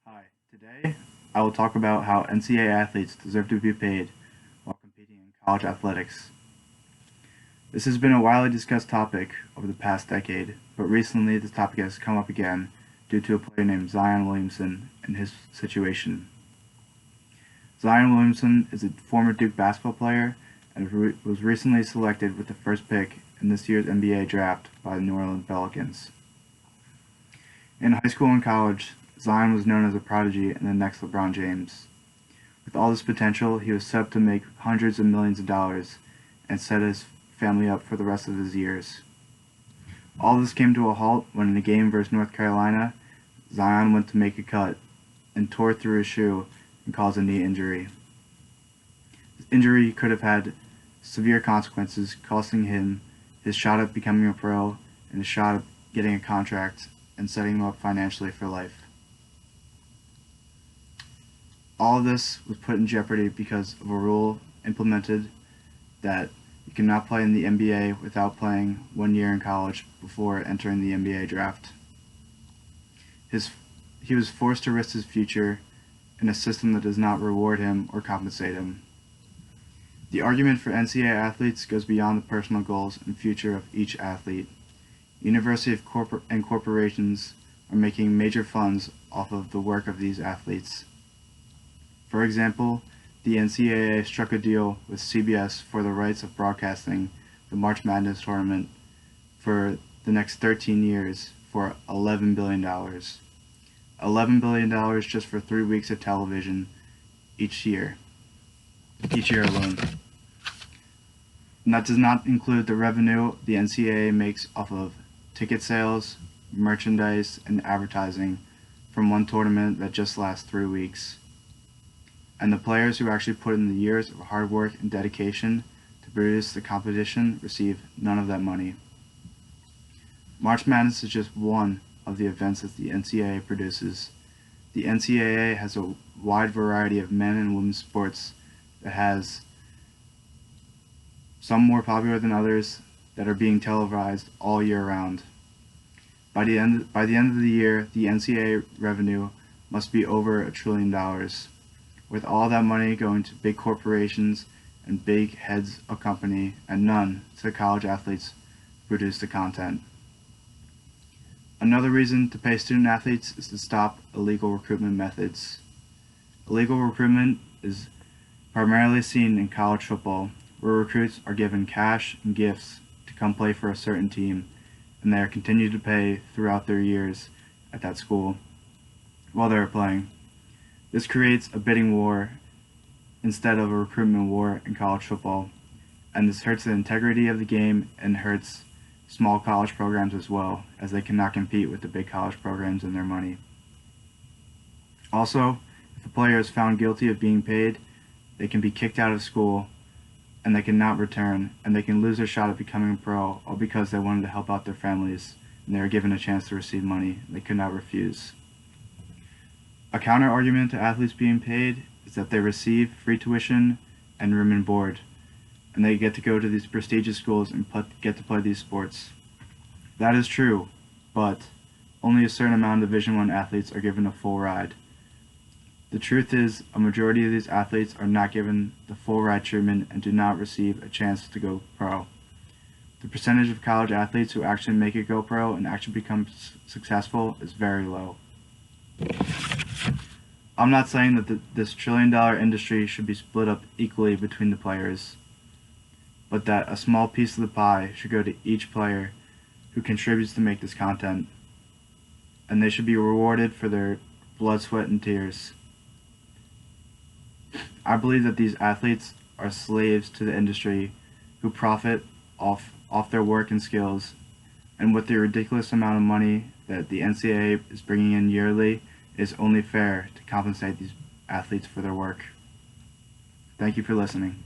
Hi, today I will talk about how NCAA athletes deserve to be paid while competing in college athletics. This has been a widely discussed topic over the past decade, but recently this topic has come up again due to a player named Zion Williamson and his situation. Zion Williamson is a former Duke basketball player and was recently selected with the first pick in this year's NBA draft by the New Orleans Pelicans. In high school and college, Zion was known as a prodigy and the next LeBron James. With all this potential, he was set up to make hundreds of millions of dollars and set his family up for the rest of his years. All this came to a halt when in a game versus North Carolina, Zion went to make a cut and tore through his shoe and caused a knee injury. This injury could have had severe consequences, costing him his shot at becoming a pro and his shot at getting a contract and setting him up financially for life. All of this was put in jeopardy because of a rule implemented that you cannot play in the NBA without playing 1 year in college before entering the NBA draft. He was forced to risk his future in a system that does not reward him or compensate him. The argument for NCAA athletes goes beyond the personal goals and future of each athlete. Universities and corporations are making major funds off of the work of these athletes. For example, the NCAA struck a deal with CBS for the rights of broadcasting the March Madness tournament for the next 13 years for $11 billion. $11 billion just for 3 weeks of television each year alone. And that does not include the revenue the NCAA makes off of ticket sales, merchandise, and advertising from one tournament that just lasts 3 weeks. And the players who actually put in the years of hard work and dedication to produce the competition receive none of that money. March Madness is just one of the events that the NCAA produces. The NCAA has a wide variety of men and women's sports that has some more popular than others that are being televised all year round. By the end of the year, the NCAA revenue must be over $1 trillion, with all that money going to big corporations and big heads of company and none to the college athletes who produce the content. Another reason to pay student athletes is to stop illegal recruitment methods. Illegal recruitment is primarily seen in college football, where recruits are given cash and gifts to come play for a certain team, and they are continued to pay throughout their years at that school while they are playing. This creates a bidding war instead of a recruitment war in college football, and this hurts the integrity of the game and hurts small college programs as well, as they cannot compete with the big college programs and their money. Also, if a player is found guilty of being paid, they can be kicked out of school and they cannot return, and they can lose their shot at becoming a pro all because they wanted to help out their families and they were given a chance to receive money they could not refuse. A counter argument to athletes being paid is that they receive free tuition and room and board, and they get to go to these prestigious schools and get to play these sports. That is true, but only a certain amount of Division I athletes are given a full ride. The truth is, a majority of these athletes are not given the full ride treatment and do not receive a chance to go pro. The percentage of college athletes who actually make it go pro and actually become successful is very low. I'm not saying that this trillion-dollar industry should be split up equally between the players, but that a small piece of the pie should go to each player who contributes to make this content, and they should be rewarded for their blood, sweat, and tears. I believe that these athletes are slaves to the industry who profit off their work and skills, and with the ridiculous amount of money that the NCAA is bringing in yearly, it is only fair to compensate these athletes for their work. Thank you for listening.